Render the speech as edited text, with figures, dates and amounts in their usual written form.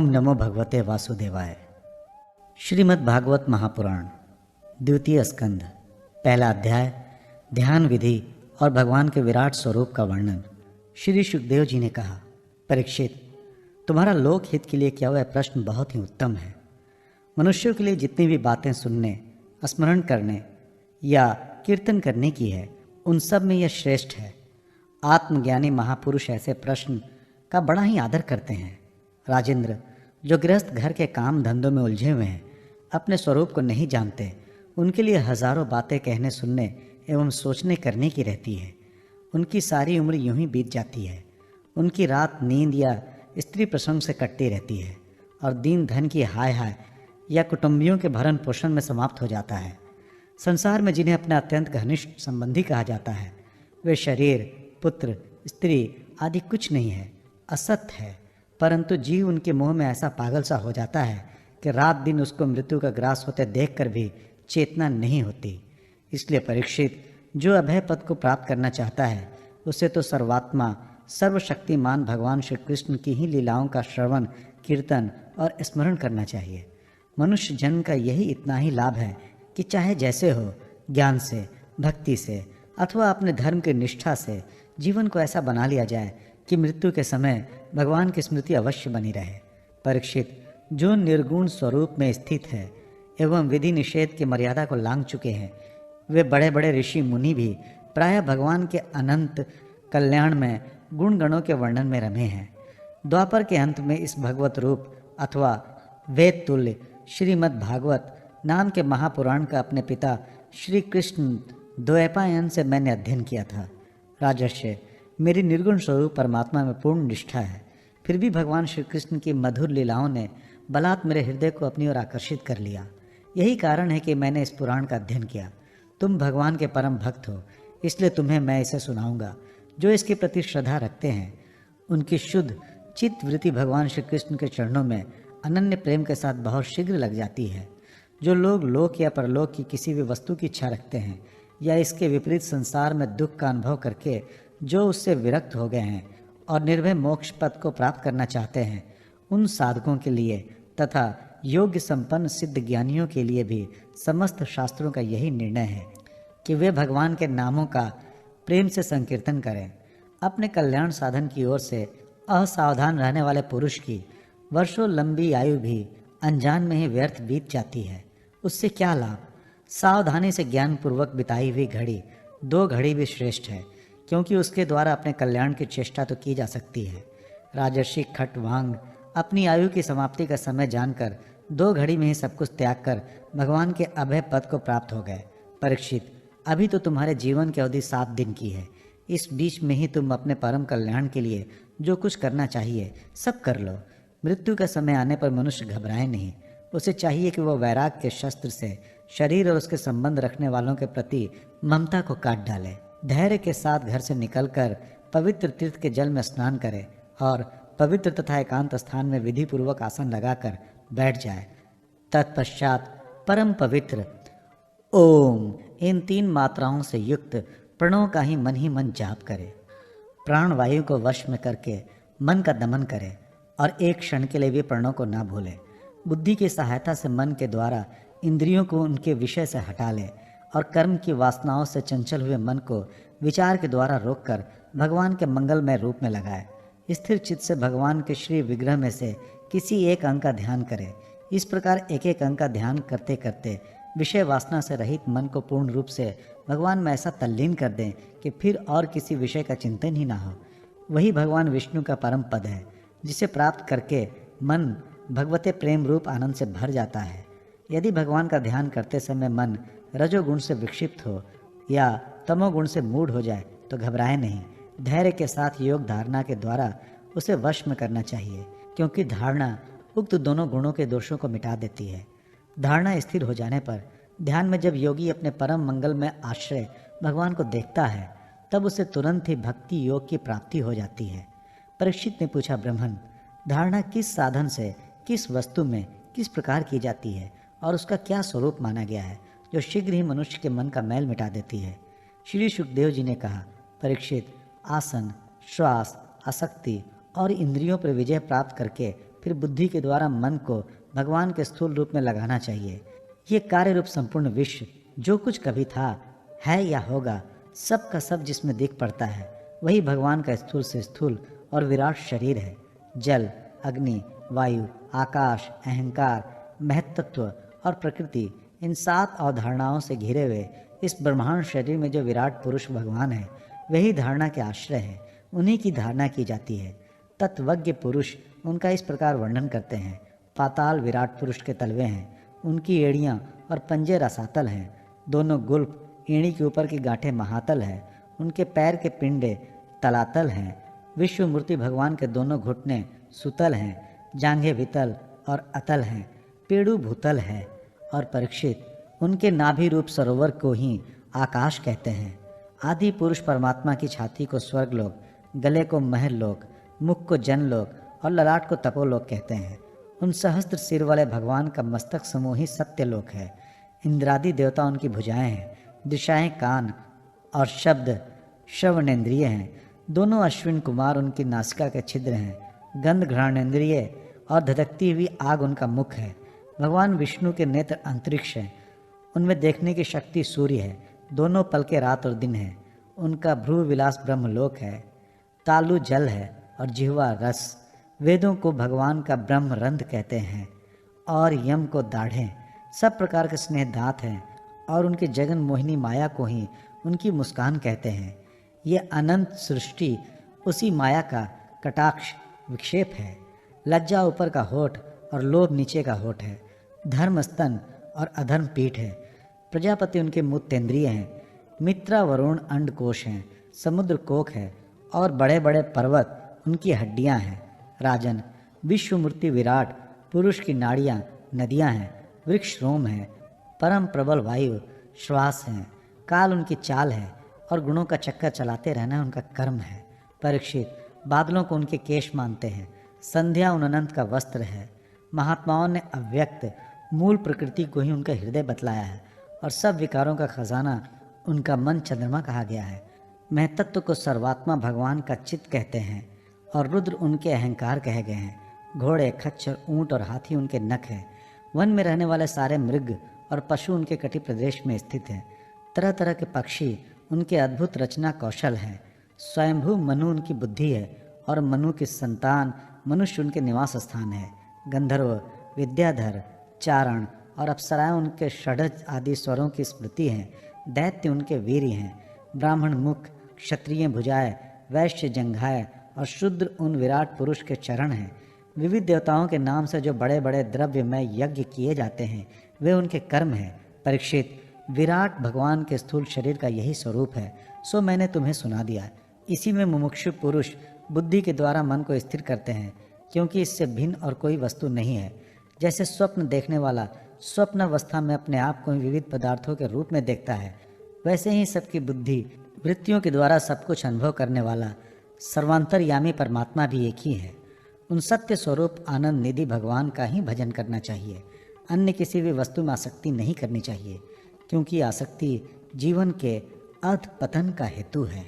ओम नमो भगवते वासुदेवाय। श्रीमद् भागवत महापुराण द्वितीय स्कंध, पहला अध्याय, ध्यान विधि और भगवान के विराट स्वरूप का वर्णन। श्री सुखदेव जी ने कहा, परीक्षित, तुम्हारा लोक हित के लिए किया हुआ प्रश्न बहुत ही उत्तम है। मनुष्यों के लिए जितनी भी बातें सुनने, स्मरण करने या कीर्तन करने की है, उन सब में यह श्रेष्ठ है। आत्मज्ञानी महापुरुष ऐसे प्रश्न का बड़ा ही आदर करते हैं। राजेंद्र, जो गृहस्थ घर के काम धंधों में उलझे हुए हैं, अपने स्वरूप को नहीं जानते, उनके लिए हजारों बातें कहने सुनने एवं सोचने करने की रहती है। उनकी सारी उम्र यूं ही बीत जाती है। उनकी रात नींद या स्त्री प्रसंग से कटती रहती है और दिन धन की हाय हाय या कुटुंबियों के भरण पोषण में समाप्त हो जाता है। संसार में जिन्हें अपना अत्यंत घनिष्ठ संबंधी कहा जाता है, वे शरीर, पुत्र, स्त्री आदि कुछ नहीं है, असत्य है। परंतु जीव उनके मोह में ऐसा पागल सा हो जाता है कि रात दिन उसको मृत्यु का ग्रास होते देखकर भी चेतना नहीं होती। इसलिए परीक्षित, जो अभय पद को प्राप्त करना चाहता है, उसे तो सर्वात्मा सर्वशक्तिमान भगवान श्री कृष्ण की ही लीलाओं का श्रवण, कीर्तन और स्मरण करना चाहिए। मनुष्य जन्म का यही इतना ही लाभ है कि चाहे जैसे हो, ज्ञान से, भक्ति से अथवा अपने धर्म की निष्ठा से जीवन को ऐसा बना लिया जाए कि मृत्यु के समय भगवान की स्मृति अवश्य बनी रहे। परीक्षित, जो निर्गुण स्वरूप में स्थित है एवं विधि निषेध की मर्यादा को लांघ चुके हैं, वे बड़े बड़े ऋषि मुनि भी प्रायः भगवान के अनंत कल्याण में गुण गणों के वर्णन में रमे हैं। द्वापर के अंत में इस भगवत रूप अथवा वेद तुल्य श्रीमद् भागवत नाम के महापुराण का अपने पिता श्री कृष्ण द्वैपायन से मैंने अध्ययन किया था। राजर्षि, मेरी निर्गुण स्वरूप परमात्मा में पूर्ण निष्ठा है, फिर भी भगवान श्री कृष्ण की मधुर लीलाओं ने बलात् मेरे हृदय को अपनी ओर आकर्षित कर लिया। यही कारण है कि मैंने इस पुराण का अध्ययन किया। तुम भगवान के परम भक्त हो, इसलिए तुम्हें मैं इसे सुनाऊंगा। जो इसके प्रति श्रद्धा रखते हैं, उनकी शुद्ध चित्त वृत्ति भगवान श्री कृष्ण के चरणों में अनन्य प्रेम के साथ बहुत शीघ्र लग जाती है। जो लोग लोक या परलोक की किसी भी वस्तु की इच्छा रखते हैं या इसके विपरीत संसार में दुख का अनुभव करके जो उससे विरक्त हो गए हैं और निर्भय मोक्ष पद को प्राप्त करना चाहते हैं, उन साधकों के लिए तथा योग्य संपन्न सिद्ध ज्ञानियों के लिए भी समस्त शास्त्रों का यही निर्णय है कि वे भगवान के नामों का प्रेम से संकीर्तन करें। अपने कल्याण साधन की ओर से असावधान रहने वाले पुरुष की वर्षों लंबी आयु भी अनजान में ही व्यर्थ बीत जाती है। उससे क्या लाभ? सावधानी से ज्ञानपूर्वक बिताई हुई घड़ी 2 घड़ी भी श्रेष्ठ है, क्योंकि उसके द्वारा अपने कल्याण की चेष्टा तो की जा सकती है। राजर्षि खटवांग अपनी आयु की समाप्ति का समय जानकर 2 घड़ी में ही सब कुछ त्याग कर भगवान के अभय पद को प्राप्त हो गए। परीक्षित, अभी तो तुम्हारे जीवन की अवधि 7 दिन की है। इस बीच में ही तुम अपने परम कल्याण के लिए जो कुछ करना चाहिए सब कर लो। मृत्यु का समय आने पर मनुष्य घबराए नहीं। उसे चाहिए कि वह वैराग के शस्त्र से शरीर और उसके संबंध रखने वालों के प्रति ममता को काट डाले। धैर्य के साथ घर से निकलकर पवित्र तीर्थ के जल में स्नान करे और पवित्र तथा एकांत स्थान में विधि पूर्वक आसन लगाकर बैठ जाए। तत्पश्चात परम पवित्र ओम इन 3 मात्राओं से युक्त प्रणव का ही मन जाप करे। प्राण वायु को वश में करके मन का दमन करे और एक क्षण के लिए भी प्रणव को ना भूले। बुद्धि की सहायता से मन के द्वारा इंद्रियों को उनके विषय से हटा ले और कर्म की वासनाओं से चंचल हुए मन को विचार के द्वारा रोककर भगवान के मंगलमय रूप में लगाए। स्थिर चित्त से भगवान के श्री विग्रह में से किसी एक अंग का ध्यान करें। इस प्रकार एक एक अंग का ध्यान करते करते विषय वासना से रहित मन को पूर्ण रूप से भगवान में ऐसा तल्लीन कर दें कि फिर और किसी विषय का चिंतन ही ना हो। वही भगवान विष्णु का परम पद है, जिसे प्राप्त करके मन भगवते प्रेम रूप आनंद से भर जाता है। यदि भगवान का ध्यान करते समय मन रजोगुण से विक्षिप्त हो या तमोगुण से मूढ़ हो जाए तो घबराए नहीं। धैर्य के साथ योग धारणा के द्वारा उसे वश में करना चाहिए, क्योंकि धारणा उक्त दोनों गुणों के दोषों को मिटा देती है। धारणा स्थिर हो जाने पर ध्यान में जब योगी अपने परम मंगल में आश्रय भगवान को देखता है, तब उसे तुरंत ही भक्ति योग की प्राप्ति हो जाती है। परीक्षित ने पूछा, ब्राह्मण, धारणा किस साधन से, किस वस्तु में, किस प्रकार की जाती है और उसका क्या स्वरूप माना गया है जो शीघ्र ही मनुष्य के मन का मैल मिटा देती है? श्री सुखदेव जी ने कहा, परीक्षित, आसन, श्वास, आसक्ति और इंद्रियों पर विजय प्राप्त करके फिर बुद्धि के द्वारा मन को भगवान के स्थूल रूप में लगाना चाहिए। ये कार्य रूप संपूर्ण विश्व जो कुछ कभी था, है या होगा, सब का सब जिसमें दिख पड़ता है, वही भगवान का स्थूल से स्थूल और विराट शरीर है। जल, अग्नि, वायु, आकाश, अहंकार, महत्त्व और प्रकृति, इन 7 अवधारणाओं से घिरे हुए इस ब्रह्मांड शरीर में जो विराट पुरुष भगवान है, वही धारणा के आश्रय है। उन्हीं की धारणा की जाती है। तत्वज्ञ पुरुष उनका इस प्रकार वर्णन करते हैं। पाताल विराट पुरुष के तलवे हैं, उनकी एड़ियाँ और पंजे रसातल हैं, दोनों गुल्फ एड़ी के ऊपर की गांठें महातल है, उनके पैर के पिंडे तलातल हैं। विश्व मूर्ति भगवान के दोनों घुटने सुतल हैं, जांघें वितल और अतल हैं, पेड़ू भूतल है। और परीक्षित, उनके नाभि रूप सरोवर को ही आकाश कहते हैं। आदि पुरुष परमात्मा की छाती को स्वर्गलोक, गले को महलोक, मुख को जनलोक और ललाट को तपोलोक कहते हैं। उन सहस्त्र सिर वाले भगवान का मस्तक समूह ही सत्यलोक है। इंद्रादि देवता उनकी भुजाएं हैं, दिशाएं कान और शब्द श्रवणेन्द्रिय हैं। दोनों अश्विन कुमार उनकी नासिका के छिद्र हैं, गंध घ्राणेन्द्रिय और धधकती हुई आग उनका मुख है। भगवान विष्णु के नेत्र अंतरिक्ष हैं, उनमें देखने की शक्ति सूर्य है, दोनों पलके रात और दिन है। उनका भ्रू विलास ब्रह्मलोक है, तालु जल है और जिह्वा रस। वेदों को भगवान का ब्रह्म रंध्र कहते हैं और यम को दाढ़ें। सब प्रकार के स्नेह दांत हैं और उनकी जगन मोहिनी माया को ही उनकी मुस्कान कहते हैं। ये अनंत सृष्टि उसी माया का कटाक्ष विक्षेप है। लज्जा ऊपर का होठ और लोभ नीचे का होठ है। धर्म स्तन और अधर्म पीठ है। प्रजापति उनके मूत्रेंद्रिय हैं। मित्रा वरुण अंडकोश हैं, समुद्र कोक है और बड़े बड़े पर्वत उनकी हड्डियां हैं। राजन, विश्वमूर्ति विराट पुरुष की नाड़ियाँ नदियाँ हैं, वृक्ष रोम है, परम प्रबल वायु श्वास हैं, काल उनकी चाल है और गुणों का चक्कर चलाते रहना उनका कर्म है। परीक्षित, बादलों को उनके केश मानते हैं, संध्या उन अनंत का वस्त्र है। महात्माओं ने अव्यक्त मूल प्रकृति को ही उनका हृदय बतलाया है और सब विकारों का खजाना उनका मन चंद्रमा कहा गया है। महतत्व को सर्वात्मा भगवान का चित्त कहते हैं और रुद्र उनके अहंकार कहे गए हैं। घोड़े, खच्चर, ऊंट और हाथी उनके नख हैं। वन में रहने वाले सारे मृग और पशु उनके कटि प्रदेश में स्थित हैं। तरह तरह के पक्षी उनके अद्भुत रचना कौशल हैं। स्वयंभू मनु उनकी बुद्धि है और मनु की संतान मनुष्य उनके निवास स्थान है। गंधर्व, विद्याधर, चारण और अप्सराएं उनके षड्ज आदि स्वरों की स्मृति हैं। दैत्य उनके वीर हैं। ब्राह्मण मुख, क्षत्रिय भुजाएं, वैश्य जंघाएं और शूद्र उन विराट पुरुष के चरण हैं। विविध देवताओं के नाम से जो बड़े बड़े द्रव्यमय यज्ञ किए जाते हैं, वे उनके कर्म हैं। परीक्षित, विराट भगवान के स्थूल शरीर का यही स्वरूप है, सो मैंने तुम्हें सुना दिया। इसी में मुमुक्षु पुरुष बुद्धि के द्वारा मन को स्थिर करते हैं, क्योंकि इससे भिन्न और कोई वस्तु नहीं है। जैसे स्वप्न देखने वाला स्वप्न अवस्था में अपने आप को विविध पदार्थों के रूप में देखता है, वैसे ही सबकी बुद्धि वृत्तियों के द्वारा सब कुछ अनुभव करने वाला सर्वांतरयामी परमात्मा भी एक ही है। उन सत्य स्वरूप आनंद निधि भगवान का ही भजन करना चाहिए। अन्य किसी भी वस्तु में आसक्ति नहीं करनी चाहिए, क्योंकि आसक्ति जीवन के अध पतन का हेतु है।